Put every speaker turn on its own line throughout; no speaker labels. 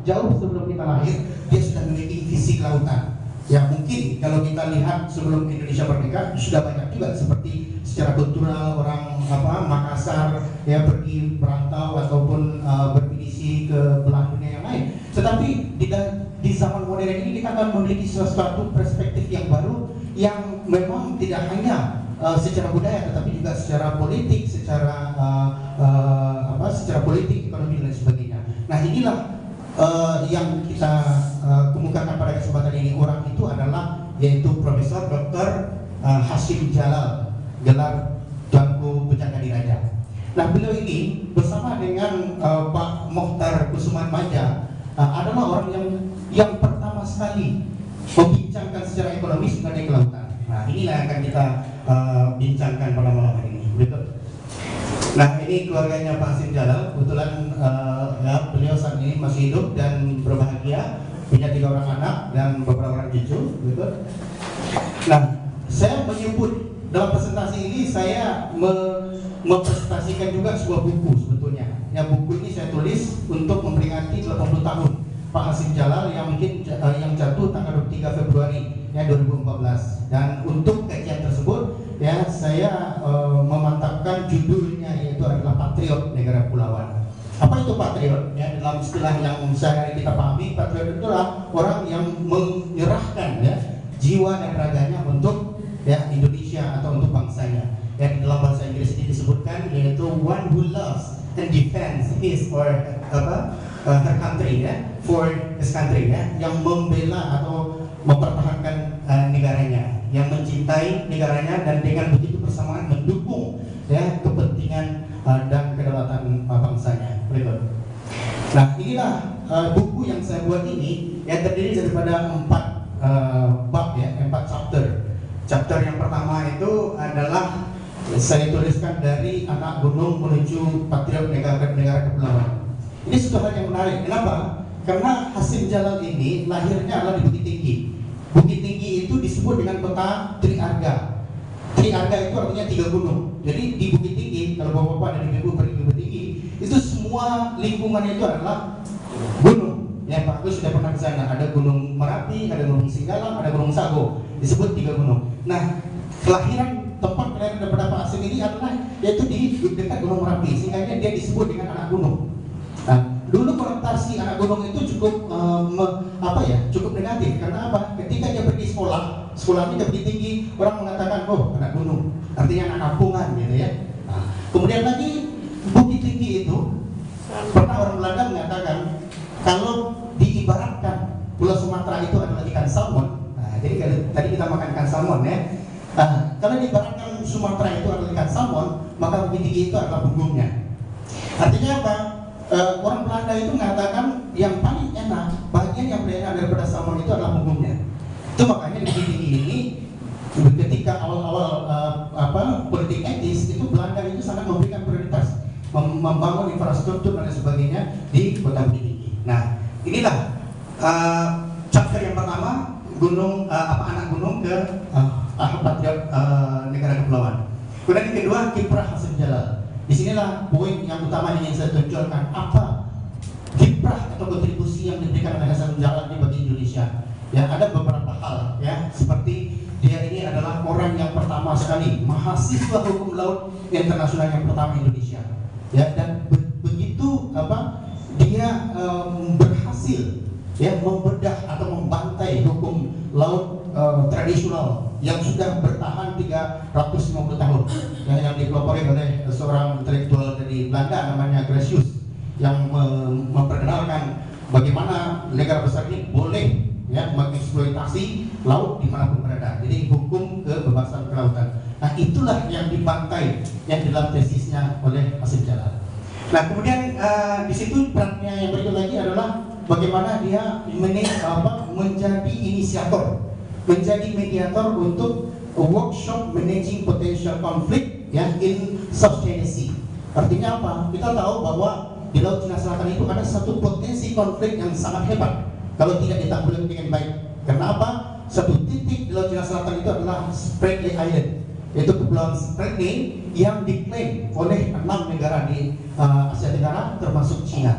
jauh sebelum kita lahir dia sudah memiliki visi kelautan. Ya mungkin kalau kita lihat sebelum Indonesia merdeka sudah banyak juga seperti secara kultural orang Makassar ya pergi merantau ataupun bermisi ke belahan dunia yang lain. Tetapi di zaman modern ini kita akan memiliki sesuatu perspektif yang baru yang memang tidak hanya secara budaya tetapi juga secara politik, secara politik, ekonomi dan sebagainya. Nah inilah yang kita kemukakan pada kesempatan ini. Orang itu adalah yaitu Profesor Dr. Hasyim Jalal, gelar Tuanku Pucang Kadiraja. Nah beliau ini bersama dengan Pak Mokhtar Kusumaatmadja adalah orang yang pertama sekali membincangkan secara ekonomis mengenai kelautan. Nah inilah yang akan kita bincangkan pada malam hari ini. Berikut. Nah ini keluarganya Pak Hasyim Jalal. Kebetulan beliau saat ini masih hidup dan berbahagia, punya 3 orang anak dan beberapa orang cucu. Betul. Nah saya menyebut dalam presentasi ini saya mempresentasikan juga sebuah buku sebetulnya. Yang buku ini saya tulis untuk memperingati 80 tahun Pak Hasyim Jalal yang mungkin yang jatuh tanggal 23 Februari ya 2014. Dan untuk kajian tersebut ya saya memantapkan judulnya yaitu adalah Patriot Negara Kepulauan. Apa itu patriot? Ya, dalam istilah yang sehari kita pahami, patriot itu adalah orang yang menyerahkan ya jiwa dan raganya untuk ya Indonesia atau untuk bangsanya. Ya, di dalam bahasa Inggris ini disebutkan yaitu one who loves and defends his or her country ya, for his country ya, yang membela atau mempertahankan negaranya, yang mencintai negaranya dan dengan begitu bersamaan mendukung ya kepentingan dan kedaulatan bangsanya. Berikut. Nah inilah buku yang saya buat ini yang terdiri daripada 4 bab ya, 4 chapter. Chapter yang pertama itu adalah saya tuliskan dari anak gunung menuju patriot negara kepulauan. Ini suatu hal yang menarik. Kenapa? Karena Hasyim Jalal ini lahirnya adalah di Bukit Tinggi. Bukit Tinggi itu disebut dengan peta Triarga. Triarga itu artinya 3 gunung. Jadi di Bukit Tinggi, kalau bapak-bapak dan ibu pergi ke Bukit Tinggi, itu semua lingkungannya itu adalah gunung. Ya Pak Agus sudah pernah ke sana. Ada Gunung Merapi, ada Gunung Singgalang, ada Gunung Sago. Disebut 3 gunung. Nah, tempat kelahiran daripada Pak Hasyim ini adalah yaitu di dekat Gunung Merapi, sehingga dia disebut dengan anak gunung. Nah, dulu konotasi anak gunung itu cukup cukup negatif. Karena apa? Ketika dia pergi sekolahnya dia Bukit Tinggi, orang mengatakan oh anak gunung, artinya anak kampungan gitu ya. Nah, kemudian lagi Bukit Tinggi itu pernah orang Belanda mengatakan kalau diibaratkan Pulau Sumatera itu adalah ikan salmon. Nah, jadi tadi kita makan ikan salmon ya. Nah, kalau diibaratkan Sumatera itu adalah ikan salmon, maka Bukit Tinggi itu adalah punggungnya. Artinya apa? Orang Belanda itu mengatakan yang paling enak, bagian yang paling enak daripada salmon itu adalah punggungnya. Itu makanya di Bukit Tinggi ini ketika awal-awal politik etis itu Belanda itu sangat memberikan prioritas membangun infrastruktur dan sebagainya di kota Bukit Tinggi. Nah, inilah chapter yang pertama, anak gunung ke patriot negara kepulauan. Kemudian yang kedua, kiprah Hasyim Jalal. Disinilah poin yang utama yang ingin saya tunjukkan, apa kiprah atau kontribusi yang diberikan oleh Hasyim Jalal bagi Indonesia. Ya, ada beberapa hal ya, seperti dia ini adalah orang yang pertama sekali mahasiswa hukum laut internasional yang pertama Indonesia. Ya, dan begitu dia berhasil ya membedah atau membantai hukum laut tradisional yang sudah bertahan 350 tahun yang dipelopori oleh seorang intelektual dari Belanda namanya Gracius, yang memperkenalkan bagaimana negara besar ini boleh ya mengeksploitasi laut dimanapun berada. Jadi hukum kebebasan kelautan. Nah itulah yang dibantai yang dalam tesisnya oleh Hasyim Jalal. Nah kemudian di situ perannya yang berikut lagi adalah bagaimana dia menjadi inisiator, menjadi mediator untuk workshop managing potential conflict ya in South China Sea. Artinya apa? Kita tahu bahwa di Laut Cina Selatan itu ada satu potensi konflik yang sangat hebat kalau tidak ditanggulangi dengan baik. Karena apa? Satu titik di Laut Cina Selatan itu adalah Spratly Island, yaitu Kepulauan Spratly yang diklaim oleh 6 negara di Asia Tenggara termasuk China.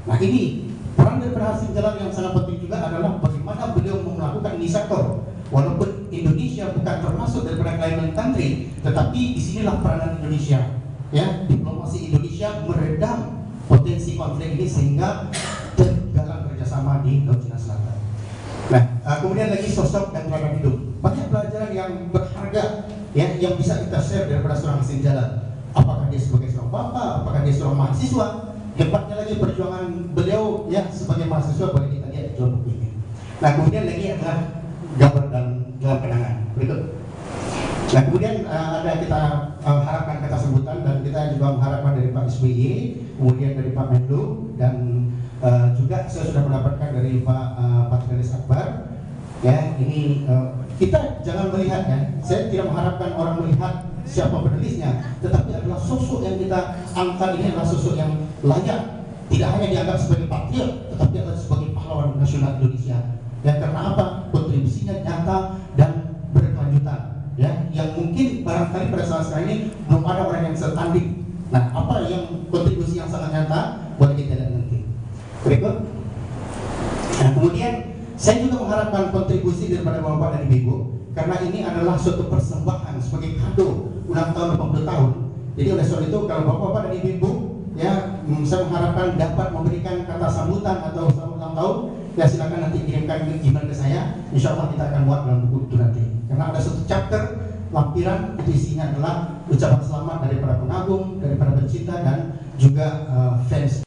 Nah ini Peran daripada Hasim Jalal yang sangat penting juga adalah bagaimana beliau melakukan inisiator. Walaupun Indonesia bukan termasuk daripada climate country, tetapi disinilah peranan Indonesia. Ya, diplomasi Indonesia meredam potensi konflik ini sehingga tergalang kerjasama di Laut Cina Selatan. Nah, kemudian lagi sosok dan teladan hidup. Banyak pelajaran yang berharga ya yang bisa kita share daripada seorang Hasim Jalal. Apakah dia sebagai seorang bapak, apakah dia seorang mahasiswa? Hebatnya lagi perjuangan beliau ya sebagai mahasiswa, boleh kita lihat di dalam buku ini. Nah, kemudian lagi adalah gambar dalam kenangan berikut. Nah, kemudian ada kita harapkan kata sambutan, dan kita juga mengharapkan dari Pak SBY, kemudian dari Pak Menlu, dan juga saya sudah mendapatkan dari Pak Patrialis Akbar. Ya, ini kita jangan melihat ya, saya tidak mengharapkan orang melihat siapa penulisnya, tetapi adalah sosok yang kita angkat ini adalah sosok yang layak, tidak hanya dianggap sebagai patriot, tetapi adalah sebagai pahlawan nasional Indonesia. Ya, karena apa? Kontribusinya nyata dan berkelanjutan. Ya, yang mungkin barangkali pada saat sekarang ini belum ada orang yang setanding. Nah, apa yang kontribusi yang sangat nyata boleh kita lihat nanti. Berikut. Nah, kemudian saya juga mengharapkan kontribusi daripada Bapak dan Ibu, karena ini adalah suatu persembahan sebagai kado ulang tahun 80 tahun. Jadi oleh sebab itu kalau Bapak dan Ibu ya, saya mengharapkan dapat memberikan kata sambutan atau selamat ulang tahun. Ya, silakan nanti kirimkan email ke saya. Insya Allah kita akan buat dalam buku itu nanti. Karena ada satu chapter lampiran, itu isinya adalah ucapan selamat dari para pengagum, dari para pencinta, dan juga fans.